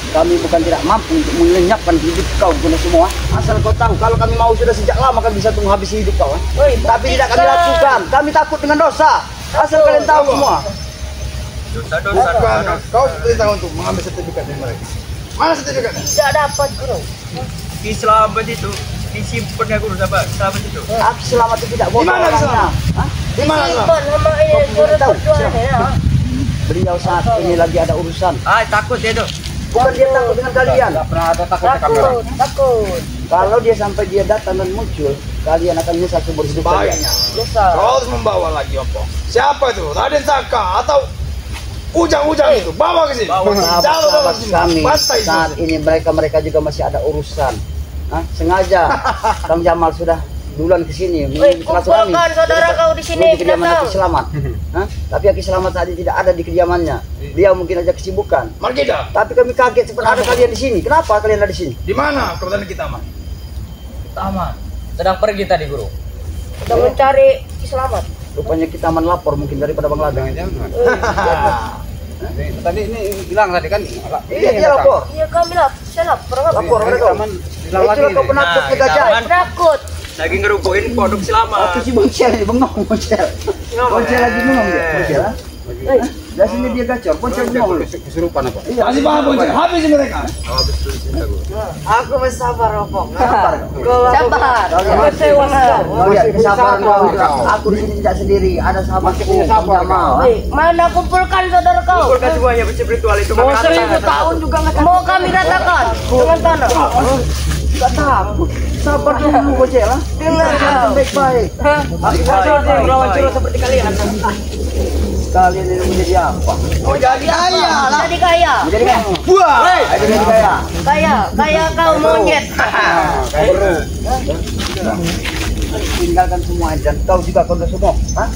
[SPEAKER 2] Kami bukan tidak mampu untuk melenyapkan hidup kau guna semua. Asal kau tahu, kalau kami mau sudah sejak lama kami bisa tunggu habis hidup kau.
[SPEAKER 5] Oi,
[SPEAKER 2] Tapi tidak kami lakukan. Kami takut dengan dosa. Asal kalian tahu semua.
[SPEAKER 4] Bukan, kau perintah untuk mengambil sertifikat dari mereka. Mana sertifikatnya?
[SPEAKER 5] Tidak dapat, Guru.
[SPEAKER 3] di selamat itu disimpan ya Guru, sahabat selamat itu.
[SPEAKER 2] Aku selamat itu tidak boleh.
[SPEAKER 4] Di mana
[SPEAKER 2] orangnya.
[SPEAKER 4] Selamat?
[SPEAKER 2] Hah?
[SPEAKER 4] Di mana Selamat?
[SPEAKER 5] Simpan sama ini surat
[SPEAKER 2] tahu,
[SPEAKER 5] perjuangan ya.
[SPEAKER 2] Beliau saat ini lagi ada urusan.
[SPEAKER 3] Takut dia tuh.
[SPEAKER 2] Bukan dia takut dengan kalian.
[SPEAKER 1] tidak pernah ada takutnya kami orang.
[SPEAKER 5] Takut.
[SPEAKER 2] Kalau dia sampai dia datang dan muncul, kalian akan menyesal seumur hidup kalian.
[SPEAKER 4] Baiknya.
[SPEAKER 5] Dosa.
[SPEAKER 4] Kau harus membawa lagi Opo. Siapa itu? Raden Saka atau Ujang-Ujang itu? Bawa ke sini. Jangan bawa
[SPEAKER 2] Sahabat
[SPEAKER 4] ke sini.
[SPEAKER 2] kami
[SPEAKER 4] Bantai
[SPEAKER 2] saat
[SPEAKER 4] sini.
[SPEAKER 2] ini mereka juga masih ada urusan. Hah? Sengaja Kang Jamal sudah duluan ke sini
[SPEAKER 5] Woi, kumpulkan saudara kau di sini,
[SPEAKER 2] di kediaman
[SPEAKER 5] datang.
[SPEAKER 2] Aki Selamat. Hah? Tapi Aki Selamat saat ini tidak ada di kediamannya. Dia mungkin aja kesibukan.
[SPEAKER 4] Margida,
[SPEAKER 2] Tapi kami kaget seperti ada kalian di sini. Kenapa kalian ada di sini?
[SPEAKER 4] di mana kebetulan kita, Mas?
[SPEAKER 3] Taman. Sedang pergi tadi Guru.
[SPEAKER 5] Kita mencari selamat.
[SPEAKER 2] Rupanya kita aman lapor mungkin daripada Bang Ladang.
[SPEAKER 1] Jangan-jangan. Tadi ini hilang tadi kan.
[SPEAKER 2] Iya, dia lapor.
[SPEAKER 5] Iya kami lah, saya lapor.
[SPEAKER 2] Lapor
[SPEAKER 1] Ini
[SPEAKER 2] mereka.
[SPEAKER 1] taman hilang lagi
[SPEAKER 2] Itulah kau
[SPEAKER 1] nih.
[SPEAKER 2] penakut
[SPEAKER 3] Nah,
[SPEAKER 2] gajah.
[SPEAKER 3] taman.
[SPEAKER 5] Takut.
[SPEAKER 3] Lagi ngerubuhin produk selamat.
[SPEAKER 2] Aku si Boncel ini bengong Boncel. Boncel lagi bengong dia. Boncel. Dari sini dia gacor. Boncel bengong.
[SPEAKER 1] Kesurupan apa?
[SPEAKER 2] Iya.
[SPEAKER 4] Masih paham, Boncel? Habis mereka.
[SPEAKER 2] Aku bersabar, Opong. Sabar.
[SPEAKER 5] Sabar.
[SPEAKER 2] Kau
[SPEAKER 5] Sewa.
[SPEAKER 2] lihat kesabaran kau. Aku di sini tidak sendiri. Ada sahabatku Bang Jamal.
[SPEAKER 5] Woi, mana kumpulkan saudara kau?
[SPEAKER 3] Kumpulkan semuanya spiritual itu.
[SPEAKER 5] Mau 1000 tahun juga nggak mau kami ratakan dengan tanah.
[SPEAKER 2] Tidak takut. Sabar dulu, Boncel. Dengar baik-baik.
[SPEAKER 3] Lawan curang seperti kalian.
[SPEAKER 2] Kalian ini menjadi apa?
[SPEAKER 4] Oh, jadi kaya lah.
[SPEAKER 5] Jadi kaya.
[SPEAKER 2] Menjadi kan?
[SPEAKER 4] Buah.
[SPEAKER 2] Jadi kaya.
[SPEAKER 5] Kaya kau monyet.
[SPEAKER 2] Tinggalkan semua dan kau juga kau semua. Hah?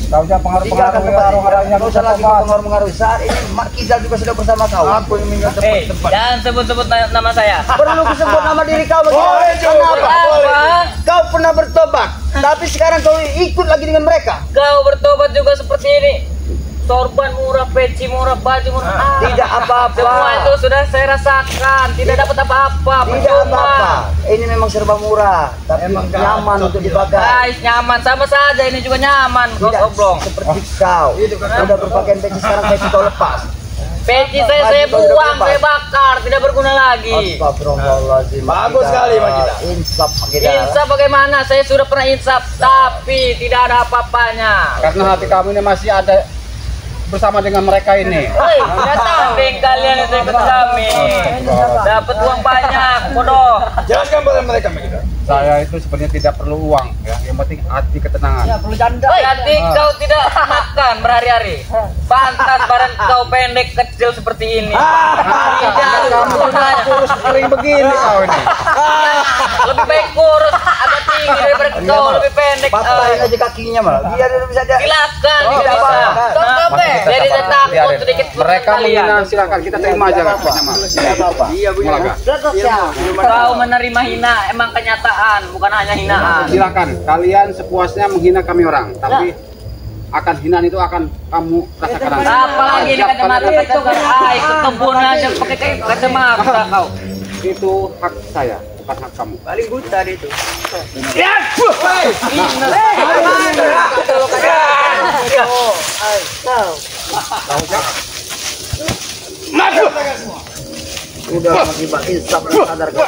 [SPEAKER 1] Kau jangan pengaruh-pengaruh
[SPEAKER 2] Tinggalkan tempat ini.
[SPEAKER 1] orang-orang
[SPEAKER 2] Kau usah lagi pengaruh-pengaruh. Saat ini Mak Kizal juga sudah bersama kau.
[SPEAKER 4] Aku yang meninggal tempat-tempat.
[SPEAKER 3] Jangan sebut-sebut nama saya.
[SPEAKER 2] Perlu kusebut nama diri kau
[SPEAKER 4] Boleh,
[SPEAKER 2] bagaimana?
[SPEAKER 4] Cuk.
[SPEAKER 2] Kenapa?
[SPEAKER 3] Apa?
[SPEAKER 2] Kau pernah bertobat, tapi sekarang kau ikut lagi dengan mereka.
[SPEAKER 3] Kau bertobat juga seperti ini. Sorban murah, peci murah, baju murah.
[SPEAKER 2] Tidak apa-apa.
[SPEAKER 3] Semua itu sudah saya rasakan. Tidak dapat apa-apa.
[SPEAKER 2] Tidak
[SPEAKER 3] Percuma.
[SPEAKER 2] apa-apa. Ini memang serba murah, tapi
[SPEAKER 4] Emang
[SPEAKER 2] nyaman
[SPEAKER 4] cocok
[SPEAKER 2] untuk
[SPEAKER 4] dia.
[SPEAKER 2] dipakai.
[SPEAKER 3] Guys, nyaman sama saja. Ini juga nyaman.
[SPEAKER 2] Tidak
[SPEAKER 3] Oblong.
[SPEAKER 2] seperti kau.
[SPEAKER 4] Itu kan.
[SPEAKER 2] Sudah berpakaian peci sekarang peci kau lepas.
[SPEAKER 3] Peci saya
[SPEAKER 2] Baju kau sudah
[SPEAKER 3] buang,
[SPEAKER 2] bebas.
[SPEAKER 3] saya bakar, tidak berguna lagi.
[SPEAKER 2] Astagfirullahaladzim.
[SPEAKER 4] Bagus
[SPEAKER 2] Kita
[SPEAKER 4] sekali, Mak Kita.
[SPEAKER 2] Insaf kita.
[SPEAKER 3] Insaf bagaimana? Saya sudah pernah insaf, tapi tidak ada apa-apanya.
[SPEAKER 1] Karena hati kamu ini masih ada bersama dengan mereka ini.
[SPEAKER 5] Woi,
[SPEAKER 3] Tanding kalian itu ikut kami. Dapat uang banyak, bodoh.
[SPEAKER 4] Jelaskan pada mereka, Mak Kita.
[SPEAKER 1] Saya itu sebenarnya tidak perlu uang ya. Yang penting hati ketenangan.
[SPEAKER 5] perlu janda.
[SPEAKER 3] Berarti kau tidak makan berhari-hari. Pantas badan kau pendek kecil seperti ini. Tidak
[SPEAKER 1] Kamu
[SPEAKER 3] gunanya.
[SPEAKER 1] kurus kering begini kau ini.
[SPEAKER 3] Lebih baik kurus agak tinggi daripada kau lebih pendek.
[SPEAKER 2] Patahin aja kakinya malah. Biar dia bisa dia.
[SPEAKER 3] Silakan,
[SPEAKER 2] Oh,
[SPEAKER 3] tidak
[SPEAKER 2] tidak
[SPEAKER 3] bisa.
[SPEAKER 2] apa-apa.
[SPEAKER 1] Masih kita
[SPEAKER 3] Jadi saya
[SPEAKER 1] sabar.
[SPEAKER 3] takut
[SPEAKER 1] Biarin.
[SPEAKER 3] sedikit
[SPEAKER 1] Mereka
[SPEAKER 3] kalian.
[SPEAKER 1] menghina silakan kita terima aja Kak. Sama.
[SPEAKER 2] Tidak apa-apa.
[SPEAKER 4] Iya, Bu.
[SPEAKER 1] Mulaka.
[SPEAKER 3] Kau menerima hina, emang kenyataan, bukan hanya hinaan.
[SPEAKER 1] Silakan kalian sepuasnya menghina kami orang, tapi akan hinaan itu akan kamu rasakan nanti.
[SPEAKER 3] Apalagi di kacamata itu kan, ikut kebun aja pakai kacamata kau.
[SPEAKER 1] Itu hak saya, bukan hak kamu.
[SPEAKER 3] Paling buta dia itu.
[SPEAKER 2] Udah akibat insaf dan sadar kau.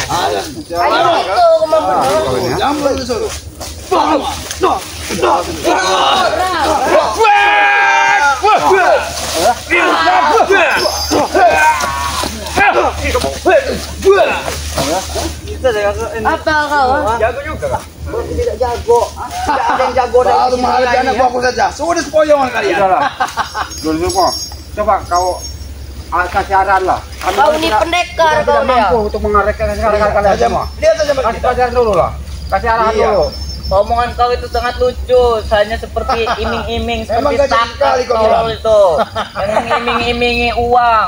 [SPEAKER 5] Ayo itu kemampuan.
[SPEAKER 1] Kau ini ya.
[SPEAKER 4] Jangan belum disuruh.
[SPEAKER 5] Apa kau?
[SPEAKER 3] Jago juga.
[SPEAKER 2] Kau tidak jago. Tidak ada yang jago dari
[SPEAKER 4] Baru
[SPEAKER 2] sini
[SPEAKER 4] menghadapi
[SPEAKER 2] lagi,
[SPEAKER 4] anak
[SPEAKER 2] ya.
[SPEAKER 4] buahku saja. Sudah sepoyongan kalian.
[SPEAKER 1] Sudahlah. Dulu kok. Coba kau kasih arahan lah. Kami
[SPEAKER 5] Kau
[SPEAKER 1] kan
[SPEAKER 5] ini
[SPEAKER 1] tidak-
[SPEAKER 5] pendekar
[SPEAKER 1] kita
[SPEAKER 5] kau
[SPEAKER 1] tidak
[SPEAKER 5] dia.
[SPEAKER 1] mampu untuk mengarahkan kalian semua.
[SPEAKER 4] Lihat saja, Mak
[SPEAKER 1] Kasih
[SPEAKER 4] Kita.
[SPEAKER 1] pelajaran dulu lah. Kasih arahan
[SPEAKER 4] Iya.
[SPEAKER 1] dulu.
[SPEAKER 3] Omongan kau itu sangat lucu, hanya seperti iming-iming,
[SPEAKER 4] Memang
[SPEAKER 3] seperti
[SPEAKER 4] gaji sekali kau
[SPEAKER 3] tolol
[SPEAKER 4] bilang.
[SPEAKER 3] itu, yang mengiming-imingi uang.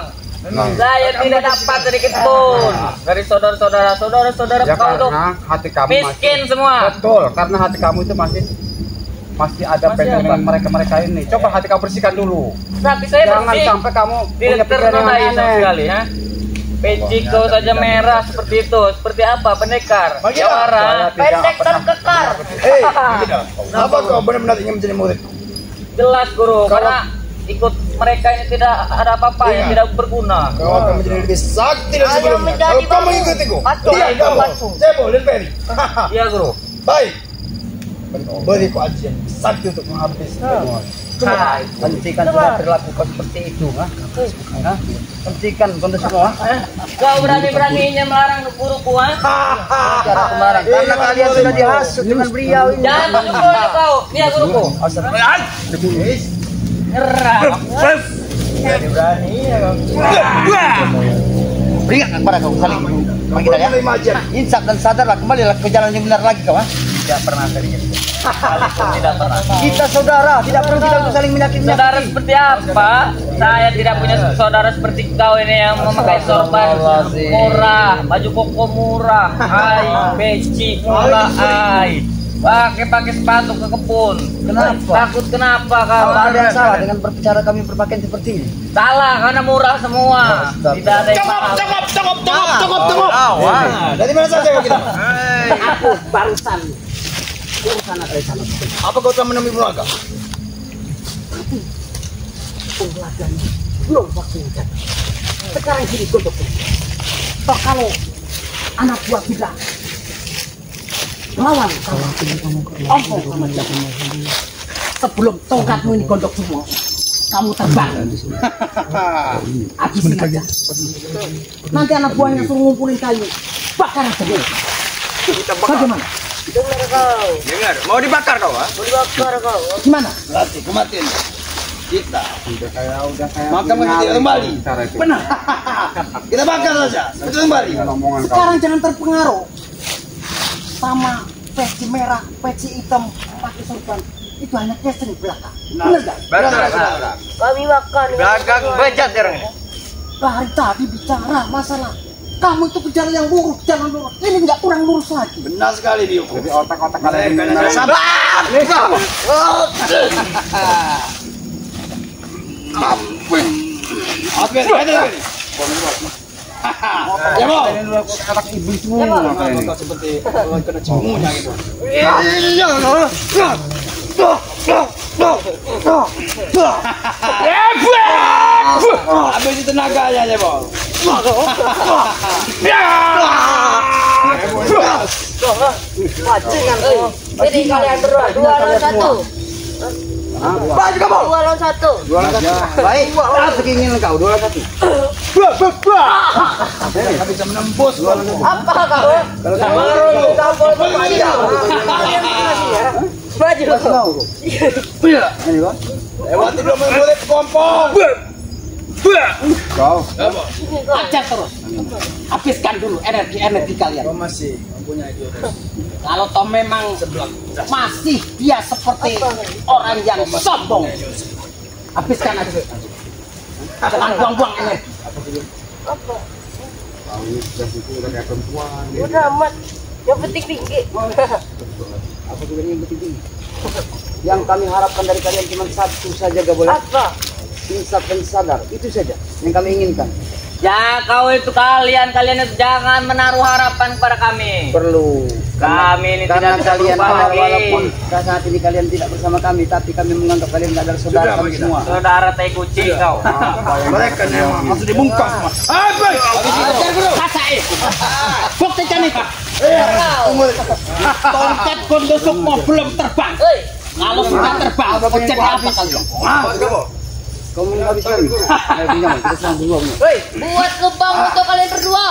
[SPEAKER 3] Saya tidak dapat sedikit pun dari saudara-saudara
[SPEAKER 1] Ya
[SPEAKER 3] kau tuh
[SPEAKER 1] karena hati kamu
[SPEAKER 3] miskin
[SPEAKER 1] masih,
[SPEAKER 3] semua.
[SPEAKER 1] betul, karena hati kamu itu masih ada
[SPEAKER 3] Masih
[SPEAKER 1] pengen
[SPEAKER 3] apa?
[SPEAKER 1] dengan mereka ini. Coba hati kamu bersihkan dulu.
[SPEAKER 3] Tapi saya
[SPEAKER 1] Jangan
[SPEAKER 3] bersih,
[SPEAKER 1] sampai kamu punya
[SPEAKER 3] tidak
[SPEAKER 1] pikiran yang
[SPEAKER 3] ternodai sama
[SPEAKER 1] aneh.
[SPEAKER 3] sekali, ha? Peci kau saja merah seperti itu, seperti apa? Pendekar,
[SPEAKER 4] Bagi
[SPEAKER 3] jawara,
[SPEAKER 5] Pendek terkekar.
[SPEAKER 4] Hei, apa kau benar-benar ingin menjadi murid?
[SPEAKER 3] jelas guru, karena ikut mereka ini tidak ada apa-apa yang
[SPEAKER 4] Ingat.
[SPEAKER 3] tidak berguna.
[SPEAKER 4] Kau akan menjadi lebih sakti dari
[SPEAKER 5] Ayo
[SPEAKER 4] sebelumnya.
[SPEAKER 5] menjadi
[SPEAKER 4] Kalau kau
[SPEAKER 5] batu.
[SPEAKER 4] mengikutiku,
[SPEAKER 5] Batu,
[SPEAKER 4] diam
[SPEAKER 5] ayo,
[SPEAKER 4] kamu.
[SPEAKER 5] batu.
[SPEAKER 4] Cebo dan Peri.
[SPEAKER 3] Iya guru.
[SPEAKER 4] Baik. Beri ku ajian sakti untuk menghabis semua.
[SPEAKER 3] Hai.
[SPEAKER 1] Hentikan sudah perilaku kau seperti itu, ha? Ha? Hentikan kau semua.
[SPEAKER 3] Kau berani-beraninya melarang guruku, ha?
[SPEAKER 1] Cara kemarin karena kalian sudah dihasut dengan beliau ini.
[SPEAKER 3] Jangan pakai kau, dia guruku. Nyerah.
[SPEAKER 4] Berani ya kau.
[SPEAKER 1] Beringat kepada kau saling bagi kita ya.
[SPEAKER 4] Menerima ajian.
[SPEAKER 1] Insaf dan sadarlah, kembalilah ke jalan yang benar lagi kau, ha? Tidak pernah teringat.
[SPEAKER 3] Tidak pernah.
[SPEAKER 1] Kita saudara, tidak perlu kita untuk saling menyakiti.
[SPEAKER 3] Saudara seperti apa? Saya tidak punya saudara seperti kau ini yang memakai sorban murah, baju koko murah, peci murah, pakai sepatu ke kebun.
[SPEAKER 1] Kenapa?
[SPEAKER 3] Takut kenapa kau?
[SPEAKER 1] Apa ada yang salah dengan berbicara kami berpakaian seperti ini?
[SPEAKER 3] Salah karena murah semua. Tidak ada yang mahal.
[SPEAKER 4] Tengok. Nah, dari mana saja kau kita?
[SPEAKER 2] Aku barusan dari sana.
[SPEAKER 4] Apa kau telah menemui Bulaga?
[SPEAKER 2] Pembelajaran belum waktunya. Sekarang gini gondok. Toh kalau anak buah kita melawan ompong sama dia. Sebelum tongkatmu ini gondok semua, kamu terbang. Habisin aja. Nanti anak buahnya suruh ngumpulin kayu, bakar aja dulu. Bagaimana?
[SPEAKER 5] Dengar kau.
[SPEAKER 4] Dengar, mau dibakar kau, ha?
[SPEAKER 5] Mau dibakar kau.
[SPEAKER 2] Gimana?
[SPEAKER 4] Berarti kematian kita.
[SPEAKER 1] Udah kayak
[SPEAKER 4] Maka kita kembali.
[SPEAKER 1] Cara itu.
[SPEAKER 2] Benar.
[SPEAKER 4] Kita bakar saja. Kita kembali.
[SPEAKER 1] Dengan omongan kau.
[SPEAKER 2] Sekarang jangan terpengaruh sama peci merah, peci hitam, pakai sorban. Itu hanya casing belakang. Benar gak?
[SPEAKER 4] Benar.
[SPEAKER 5] Kami makan.
[SPEAKER 4] Belakang bejat jarang.
[SPEAKER 2] Hari tadi bicara masalah kamu itu ke jalan yang lurus, jalan lurus. Ini nggak kurang lurus lagi.
[SPEAKER 4] Benar sekali dia.
[SPEAKER 1] Jadi otak-otak kalian ini benar.
[SPEAKER 4] Sabar. Oke, ya mau.
[SPEAKER 1] Kalian ini otak iblis semua kalian ini.
[SPEAKER 4] Seperti kena cimunya gitu. Habis itu tenaganya ya, Bol.
[SPEAKER 5] Pacingan kau. Jadi kalian berdua, 2 lawan 1.
[SPEAKER 4] Baju kamu.
[SPEAKER 5] 2 lawan 1.
[SPEAKER 1] Dua lawan satu. Baik. Apa keinginan kau? 2 lawan 1.
[SPEAKER 4] Nggak bisa menembus.
[SPEAKER 5] Apa kau?
[SPEAKER 1] Kalau kau
[SPEAKER 5] Baru tampol panjang. Kalian kasih ya. Baju kau.
[SPEAKER 1] ini kau.
[SPEAKER 4] Lewati dulu mulut kompong.
[SPEAKER 1] Kau.
[SPEAKER 2] Ajar terus. Habiskan dulu energi kalian.
[SPEAKER 4] Kau masih mempunyai jurus.
[SPEAKER 2] Kalau toh memang masih dia seperti orang yang sombong, habiskan aja. Jangan buang-buang energi.
[SPEAKER 5] Apa?
[SPEAKER 1] Kau ini sudah itu udah kayak perempuan.
[SPEAKER 5] Udah amat. Yang penting tinggi.
[SPEAKER 1] Apa juga yang penting? Yang kami harapkan dari kalian cuma satu saja, gak boleh.
[SPEAKER 5] Apa?
[SPEAKER 1] Insaf dan sadar, itu saja yang kami inginkan.
[SPEAKER 3] Ya kau itu kalian itu jangan menaruh harapan kepada kami.
[SPEAKER 1] Perlu.
[SPEAKER 3] Kami ini
[SPEAKER 1] Karena
[SPEAKER 3] tidak bisa
[SPEAKER 1] kalian
[SPEAKER 3] berubah lagi.
[SPEAKER 1] walaupun saat ini kalian tidak bersama kami, tapi kami menganggap kalian adalah saudara
[SPEAKER 4] Sudah,
[SPEAKER 1] kami
[SPEAKER 4] Pak,
[SPEAKER 1] semua.
[SPEAKER 3] Saudara tai kucing kau.
[SPEAKER 4] Mereka memang harus dibungkam semua. Apa?
[SPEAKER 2] Rasain. Buktikan itu.
[SPEAKER 5] Kau.
[SPEAKER 2] Tongkat gondosuk mau belum terbang.
[SPEAKER 5] Hei.
[SPEAKER 2] Kalau sudah terbang, jadi apa kalian?
[SPEAKER 1] Kau mau habis kami? Ayo pinjam, kita serang dulu.
[SPEAKER 5] Hei, buat lubang untuk kalian berdua.